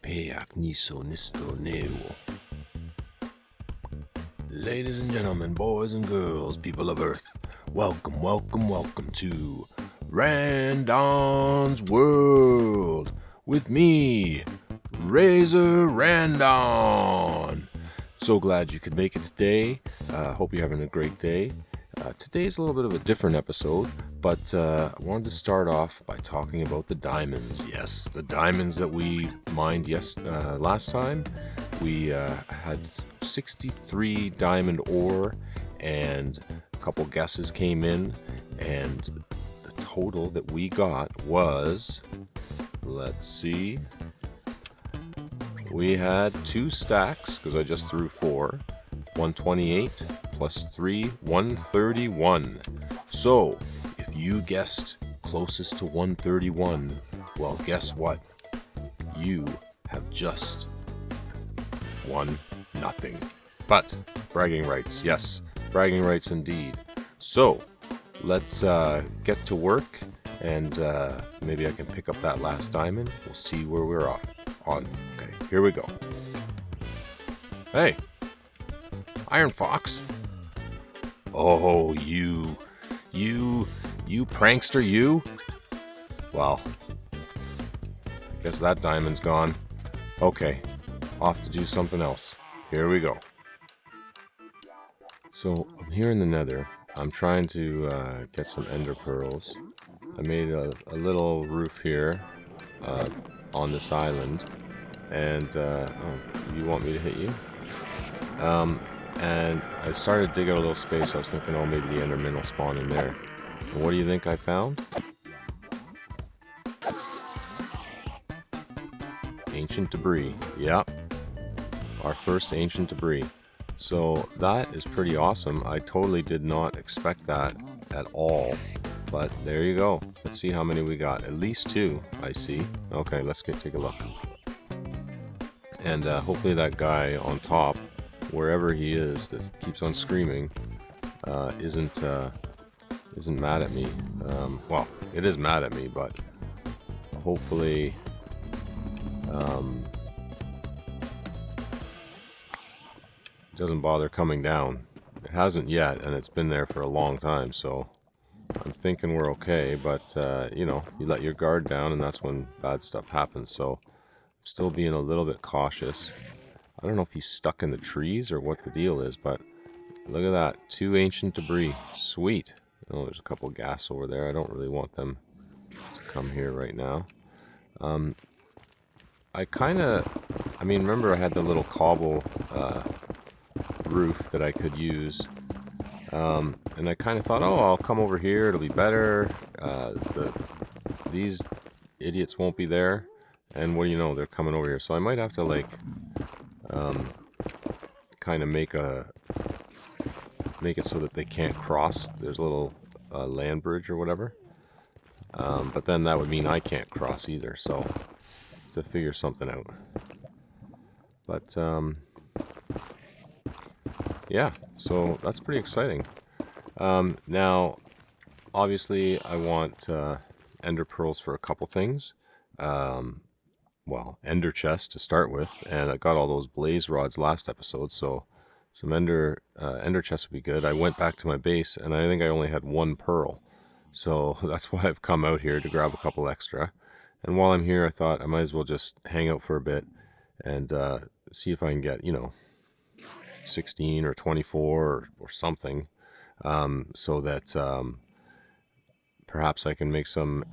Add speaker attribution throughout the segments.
Speaker 1: Peak niso nisto newo. Ladies and gentlemen, boys and girls, people of Earth, welcome, welcome, welcome to Randon's World with me, Rzr Randon. So glad you could make it today. Hope you're having a great day. Today's a little bit of a different episode, but I wanted to start off by talking about the diamonds. Yes, the diamonds that we mined last time. We had 63 diamond ore, and a couple guesses came in, and the total that we got was, let's see, we had 2 stacks, because I just threw 4, 128 plus 3, 131. So, if you guessed closest to 131, well, guess what? You have just won nothing. But, bragging rights, yes, bragging rights indeed. So, let's get to work, and maybe I can pick up that last diamond. We'll see where we're on. Okay, here we go. Hey, Iron Fox. Oh, you prankster, you. Well, I guess that diamond's gone. Okay, off to do something else. Here we go. So, I'm here in the Nether. I'm trying to get some ender pearls. I made a little roof here on this island. And, oh, you want me to hit you? And I started to dig out a little space. I was thinking, oh, maybe the Enderman will spawn in there. And what do you think I found? Ancient debris. Yep. Our first ancient debris. So that is pretty awesome. I totally did not expect that at all. But there you go. Let's see how many we got. At least 2, I see. Okay, let's take a look. And hopefully that guy on top, wherever he is, that keeps on screaming, isn't mad at me. Well, it is mad at me, but hopefully it doesn't bother coming down. It hasn't yet, and it's been there for a long time, so I'm thinking we're okay. But you know, you let your guard down, and that's when bad stuff happens. So I'm still being a little bit cautious. I don't know if he's stuck in the trees or what the deal is, but look at that. 2 ancient debris. Sweet. Oh, there's a couple of gas over there. I don't really want them to come here right now. I mean, remember I had the little cobble roof that I could use. And I kind of thought, oh, I'll come over here. It'll be better. These idiots won't be there. And what do you know? They're coming over here. So I might have to, like, kind of make it so that they can't cross. There's a little land bridge or whatever. But then that would mean I can't cross either. So to figure something out. But yeah, so that's pretty exciting. Now, obviously, I want ender pearls for a couple things. Well, ender chest to start with, and I got all those blaze rods last episode, so some ender chest would be good. I went back to my base, and I think I only had 1 pearl, so that's why I've come out here to grab a couple extra. And while I'm here, I thought I might as well just hang out for a bit and see if I can get, you know, 16 or 24 or something, so that perhaps I can make some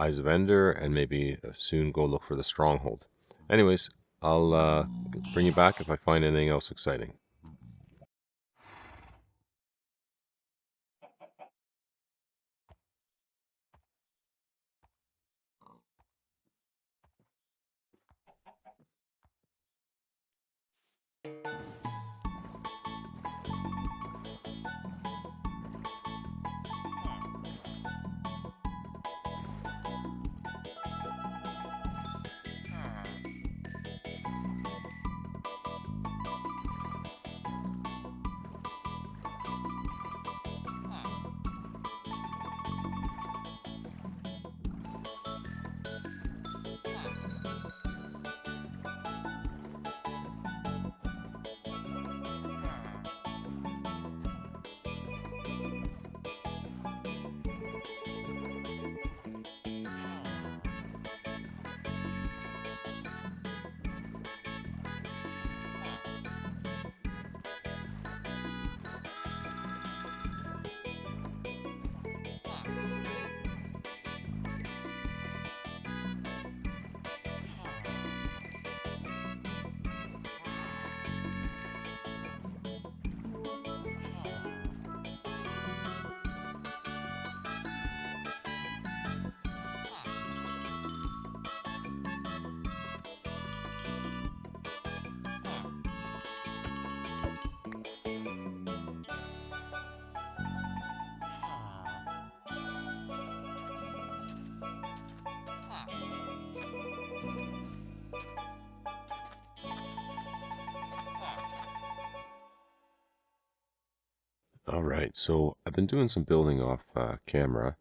Speaker 1: Eyes of Ender, and maybe soon go look for the stronghold. Anyways, I'll bring you back if I find anything else exciting. Alright, so I've been doing some building off camera,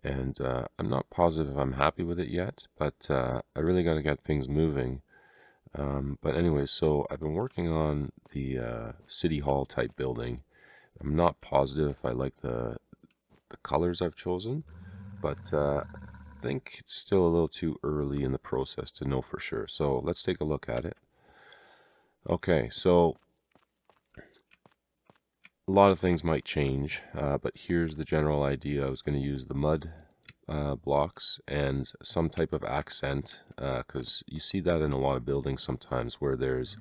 Speaker 1: and I'm not positive I'm happy with it yet, but I really got to get things moving. But anyway, so I've been working on the City Hall type building. I'm not positive if I like the colors I've chosen, but I think it's still a little too early in the process to know for sure. So let's take a look at it. Okay, so a lot of things might change, but here's the general idea. I was going to use the mud blocks and some type of accent, because you see that in a lot of buildings sometimes where there's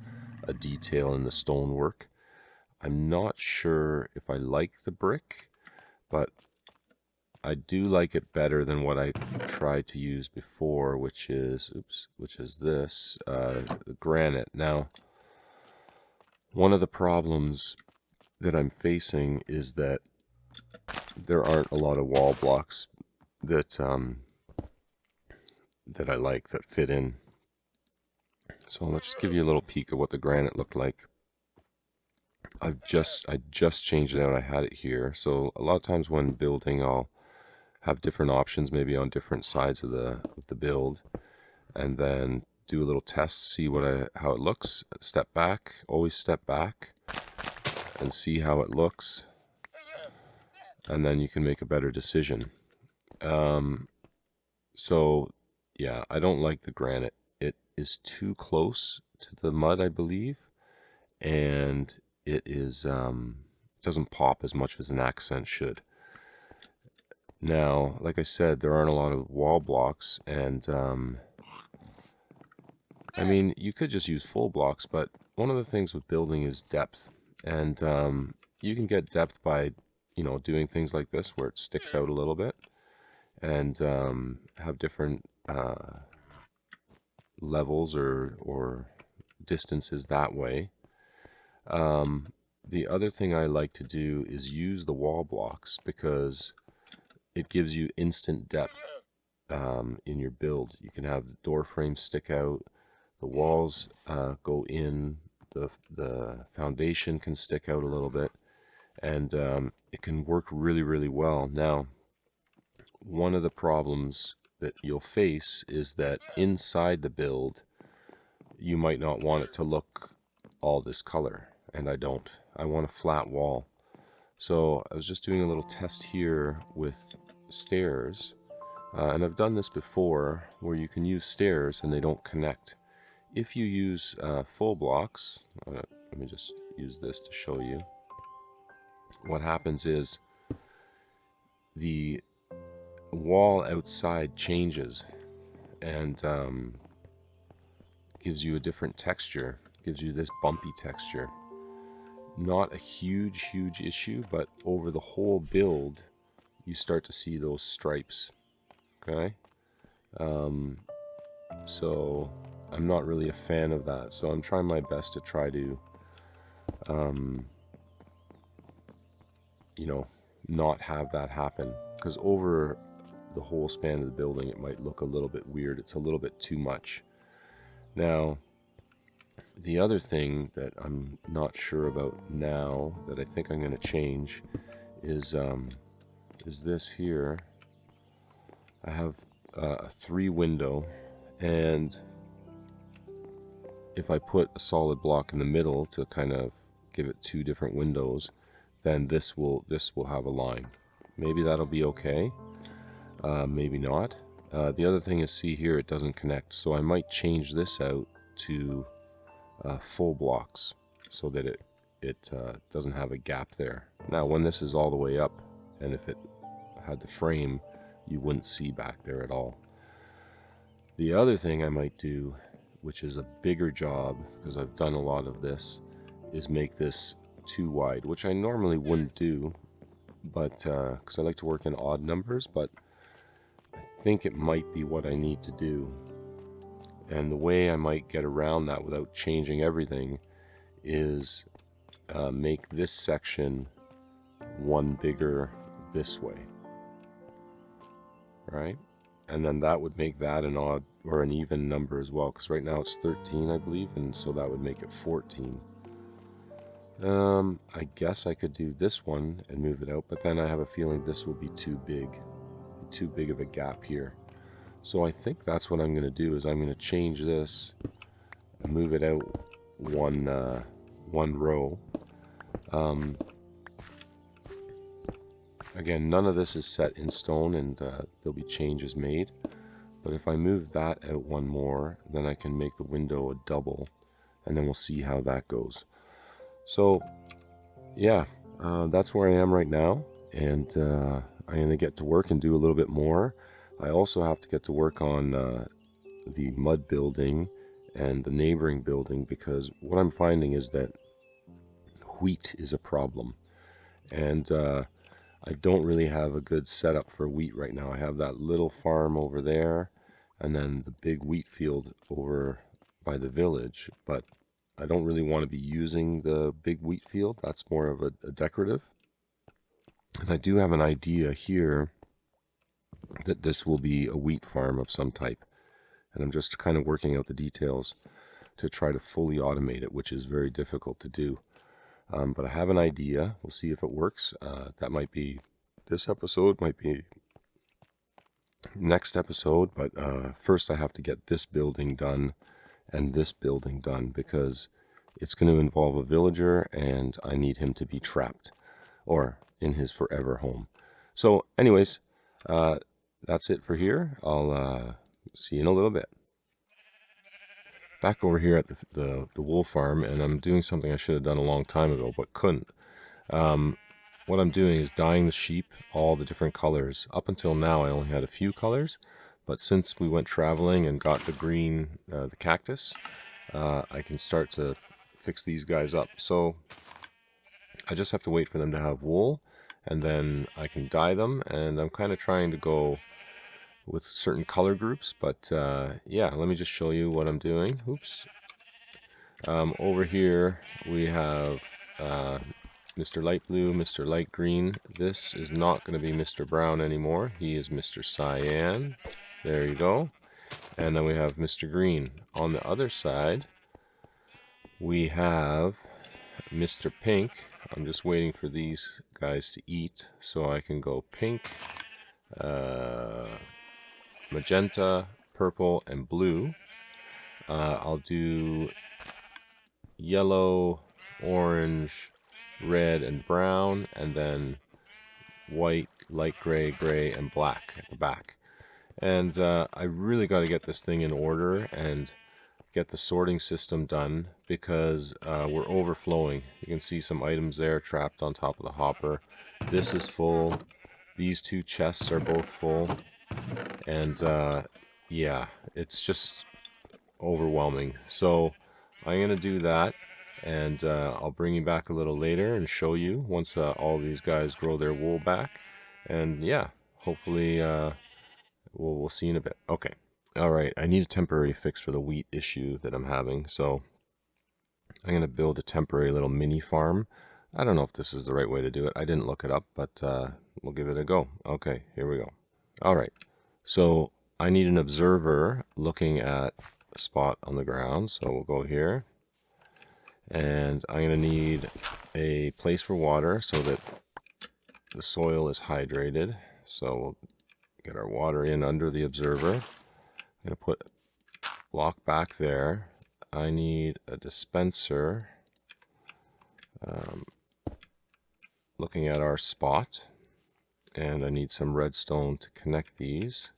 Speaker 1: a detail in the stonework. I'm not sure if I like the brick, but I do like it better than what I tried to use before, which is this granite. Now, one of the problems that I'm facing is that there aren't a lot of wall blocks that that I like that fit in. So let's just give you a little peek of what the granite looked like. I just changed it out. I had it here. So a lot of times when building, I'll have different options, maybe on different sides of the build, and then do a little test, see how it looks. Step back, always step back, and see how it looks, and then you can make a better decision. So yeah, I don't like the granite. It is too close to the mud, I believe, and it doesn't pop as much as an accent should. Now, like I said, there aren't a lot of wall blocks, and I mean, you could just use full blocks, but one of the things with building is depth, and you can get depth by, doing things like this where it sticks out a little bit, and have different levels or distances that way. The other thing I like to do is use the wall blocks because it gives you instant depth in your build. You can have the door frames stick out, the walls go in, the foundation can stick out a little bit, and it can work really, really well. Now, one of the problems that you'll face is that inside the build, you might not want it to look all this color, and I don't. I want a flat wall. So I was just doing a little test here with stairs, and I've done this before where you can use stairs and they don't connect. If you use full blocks, let me just use this to show you. What happens is the wall outside changes and gives you a different texture, gives you this bumpy texture. Not a huge issue, but over the whole build you start to see those stripes. Okay, so I'm not really a fan of that, so I'm trying my best to try to not have that happen, because over the whole span of the building it might look a little bit weird. It's a little bit too much. Now, the other thing that I'm not sure about now that I think I'm going to change is this here. I have a 3 window, and if I put a solid block in the middle to kind of give it 2 different windows, then this will have a line. Maybe that'll be okay, maybe not. The other thing is, see here, it doesn't connect, so I might change this out to full blocks so that it doesn't have a gap there. Now, when this is all the way up, and if it had the frame, you wouldn't see back there at all. The other thing I might do, which is a bigger job because I've done a lot of this, is make this too wide, which I normally wouldn't do, but because I like to work in odd numbers, but I think it might be what I need to do. And the way I might get around that without changing everything is make this section one bigger this way, right? And then that would make that an odd or an even number as well, because right now it's 13, I believe, and so that would make it 14. I guess I could do this one and move it out, but then I have a feeling this will be too big of a gap here. So I think that's what I'm going to do, is I'm going to change this, move it out one row. Again, none of this is set in stone, and there'll be changes made. But if I move that out one more, then I can make the window a double, and then we'll see how that goes. So yeah, that's where I am right now, and I'm going to get to work and do a little bit more. I also have to get to work on the mud building and the neighboring building, because what I'm finding is that wheat is a problem, and I don't really have a good setup for wheat right now. I have that little farm over there, and then the big wheat field over by the village, but I don't really want to be using the big wheat field. That's more of a decorative. And I do have an idea here that this will be a wheat farm of some type. And I'm just kind of working out the details to try to fully automate it, which is very difficult to do. But I have an idea. We'll see if it works. That might be this episode, might be next episode. But first I have to get this building done and this building done, because it's going to involve a villager, and I need him to be trapped or in his forever home. So anyways, that's it for here. I'll see you in a little bit. Back over here at the wool farm, and I'm doing something I should have done a long time ago but couldn't. What I'm doing is dyeing the sheep all the different colors. Up until now I only had a few colors, but since we went traveling and got the green, the cactus, I can start to fix these guys up. So I just have to wait for them to have wool, and then I can dye them, and I'm kind of trying to go with certain color groups, but yeah, let me just show you what I'm doing. Oops. Over here we have Mr. Light Blue, Mr. Light Green. This is not going to be Mr. Brown anymore. He is Mr. Cyan. There you go. And then we have Mr. Green. On the other side, we have Mr. Pink. I'm just waiting for these guys to eat so I can go pink, magenta, purple, and blue. I'll do yellow, orange, red, and brown, and then white, light gray, gray, and black at the back. And I really got to get this thing in order and get the sorting system done, because we're overflowing. You can see some items there trapped on top of the hopper. This is full. These two chests are both full. And yeah, it's just overwhelming. So I'm going to do that, and I'll bring you back a little later and show you once all these guys grow their wool back. And yeah, hopefully we'll see in a bit. Okay. All right, I need a temporary fix for the wheat issue that I'm having, so I'm going to build a temporary little mini farm. I don't know if this is the right way to do it. I didn't look it up, but we'll give it a go. Okay, here we go. All right, so I need an observer looking at a spot on the ground, so we'll go here. And I'm going to need a place for water so that the soil is hydrated. So we'll get our water in under the observer. I'm going to put a block back there. I need a dispenser looking at our spot, and I need some redstone to connect these,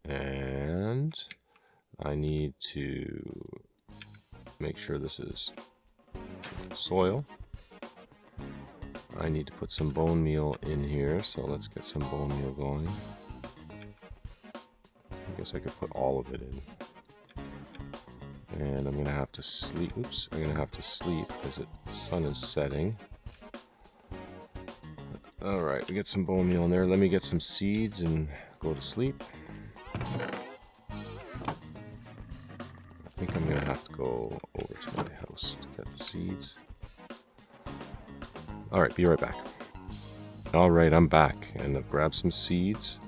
Speaker 1: and I need to make sure this is soil. I need to put some bone meal in here, so let's get some bone meal going. I guess I could put all of it in. And I'm gonna have to sleep. Oops, I'm gonna have to sleep because the sun is setting. Alright, we get some bone meal in there. Let me get some seeds and go to sleep. I think I'm gonna have to go over to my house to get the seeds. Alright, be right back. Alright, I'm back, and I've grabbed some seeds.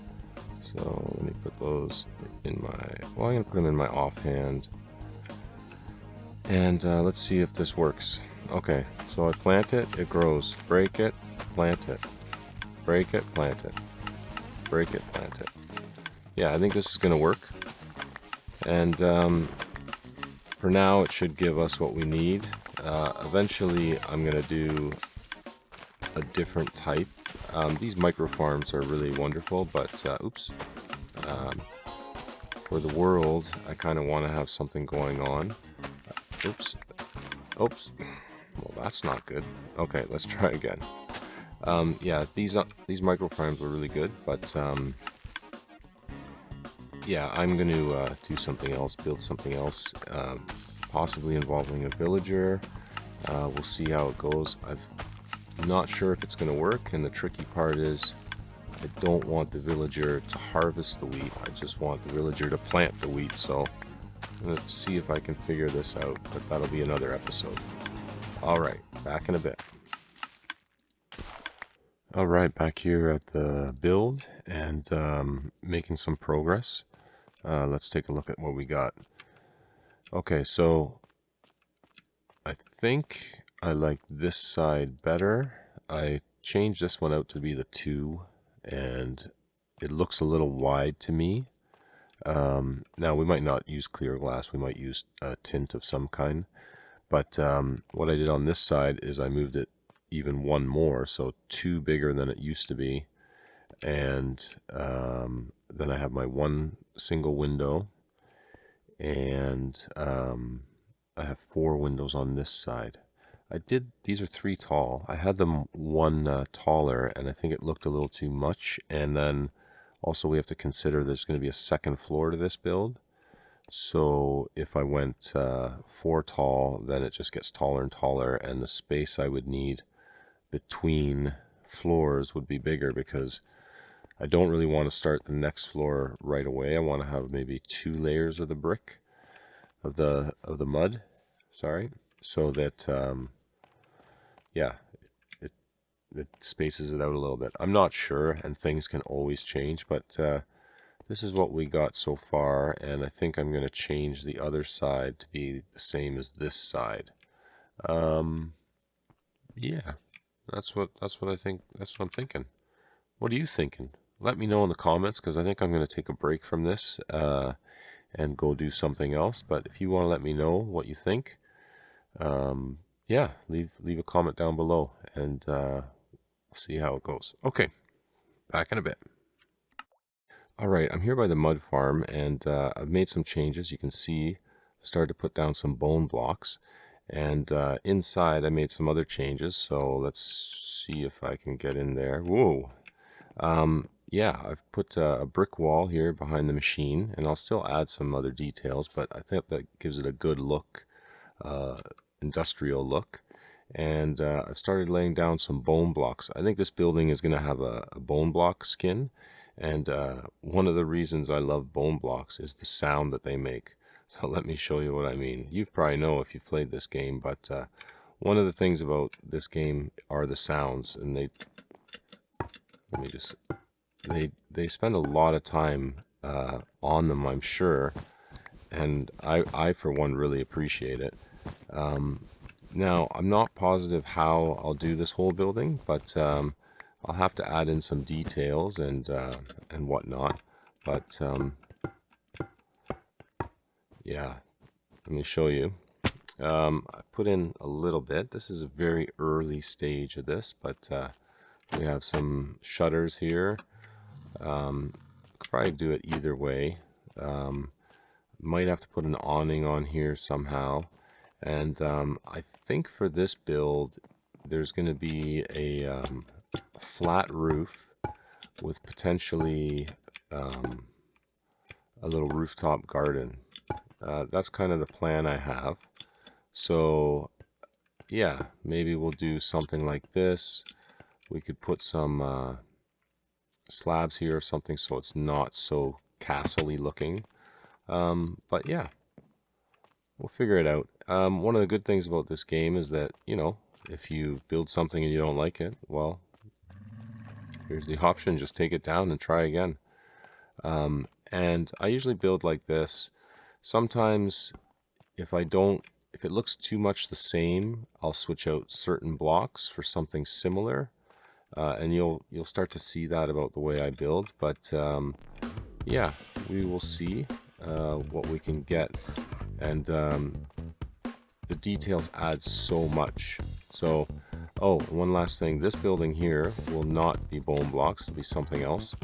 Speaker 1: So let me put those in my, well, I'm gonna put them in my offhand. And let's see if this works. Okay, so I plant it, it grows. Break it, plant it. Break it, plant it. Break it, plant it. Yeah, I think this is going to work. And for now, it should give us what we need. Eventually, I'm going to do a different type. These micro farms are really wonderful, but oops. For the world, I kind of want to have something going on. Oops. Oops. Well, that's not good. Okay, let's try again. Yeah, these micro farms were really good, but yeah, I'm going to do something else, build something else, possibly involving a villager. We'll see how it goes. I'm not sure if it's going to work, and the tricky part is I don't want the villager to harvest the wheat. I just want the villager to plant the wheat, so let's see if I can figure this out, but that'll be another episode. Alright, back in a bit. Alright, back here at the build and making some progress. Let's take a look at what we got. Okay, so I think I like this side better. I changed this one out to be the 2, and it looks a little wide to me. Now, we might not use clear glass. We might use a tint of some kind. But what I did on this side is I moved it even one more, so 2 bigger than it used to be. And then I have my one single window, and I have 4 windows on this side. These are 3 tall. I had them one taller, and I think it looked a little too much. And then also we have to consider there's going to be a second floor to this build. So if I went 4 tall, then it just gets taller and taller, and the space I would need between floors would be bigger, because I don't really want to start the next floor right away. I want to have maybe 2 layers of the brick, of the mud, sorry, so that yeah, it spaces it out a little bit. I'm not sure, and things can always change, but this is what we got so far, and I think I'm going to change the other side to be the same as this side. Yeah, that's what I think. That's what I'm thinking. What are you thinking? Let me know in the comments, because I think I'm going to take a break from this and go do something else. But if you want to let me know what you think, yeah, leave a comment down below, and see how it goes. Okay, back in a bit. Alright, I'm here by the mud farm, and I've made some changes. You can see I've started to put down some bone blocks, and inside I made some other changes, so let's see if I can get in there. Whoa! Yeah, I've put a brick wall here behind the machine, and I'll still add some other details, but I think that gives it a good look, industrial look. And I've started laying down some bone blocks. I think this building is going to have a bone block skin, and one of the reasons I love bone blocks is the sound that they make. So let me show you what I mean. You probably know if you've played this game, but one of the things about this game are the sounds, and they spend a lot of time on them, I'm sure, and I for one really appreciate it. Now, I'm not positive how I'll do this whole building, but I'll have to add in some details and whatnot. But yeah, let me show you. I put in a little bit. This is a very early stage of this, but we have some shutters here. Could probably do it either way. Might have to put an awning on here somehow. And I think for this build, there's going to be a flat roof with potentially a little rooftop garden. That's kind of the plan I have. So yeah, maybe we'll do something like this. We could put some slabs here or something so it's not so castle-y looking. But yeah, we'll figure it out. One of the good things about this game is that, you know, if you build something and you don't like it, well, here's the option. Just take it down and try again. And I usually build like this. Sometimes if if it looks too much the same, I'll switch out certain blocks for something similar, and you'll start to see that about the way I build. But yeah, we will see what we can get, and the details add so much. So, oh, one last thing, this building here will not be bone blocks, it'll be something else,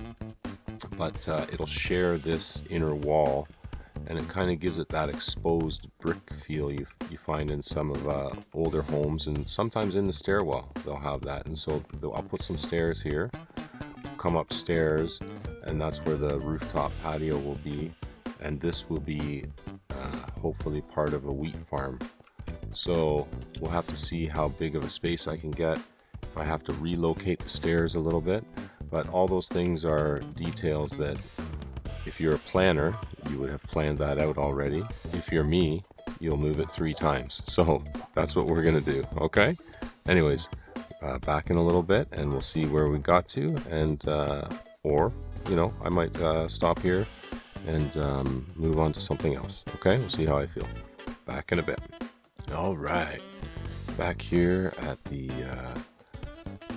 Speaker 1: but it'll share this inner wall, and it kind of gives it that exposed brick feel you find in some of older homes, and sometimes in the stairwell they'll have that. And so I'll put some stairs here, come upstairs, and that's where the rooftop patio will be, and this will be hopefully part of a wheat farm. So we'll have to see how big of a space I can get, if I have to relocate the stairs a little bit. But all those things are details that if you're a planner, you would have planned that out already. If you're me, you'll move it 3 times. So that's what we're gonna do, okay? Anyways, back in a little bit and we'll see where we got to, and or, you know, I might stop here and move on to something else, okay? We'll see how I feel. Back in a bit. All right, back here at the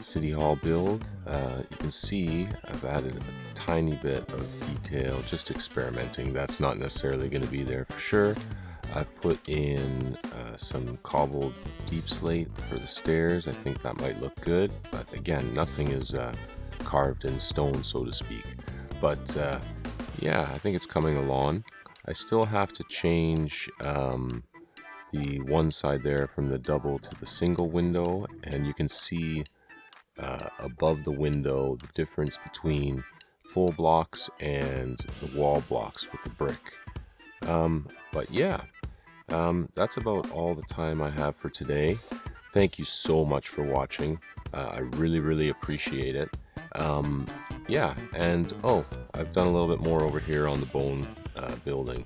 Speaker 1: City Hall build. You can see I've added a tiny bit of detail, just experimenting. That's not necessarily going to be there for sure. I've put in some cobbled deep slate for the stairs. I think that might look good, but again, nothing is carved in stone, so to speak. But yeah, I think it's coming along. I still have to change the one side there from the double to the single window, and you can see above the window the difference between full blocks and the wall blocks with the brick. But yeah, that's about all the time I have for today. Thank you so much for watching. I really appreciate it. Yeah, and oh, I've done a little bit more over here on the bone building.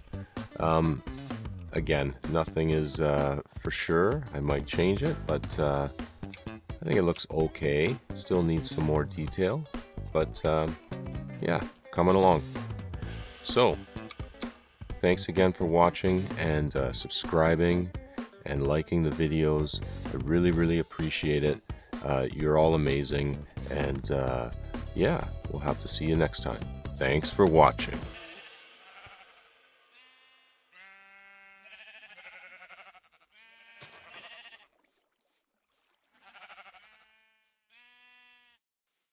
Speaker 1: Again, nothing is for sure. I might change it, but I think it looks okay. Still needs some more detail, but yeah, coming along. So, thanks again for watching and subscribing and liking the videos. I really appreciate it. You're all amazing, and yeah, we'll have to see you next time. Thanks for watching.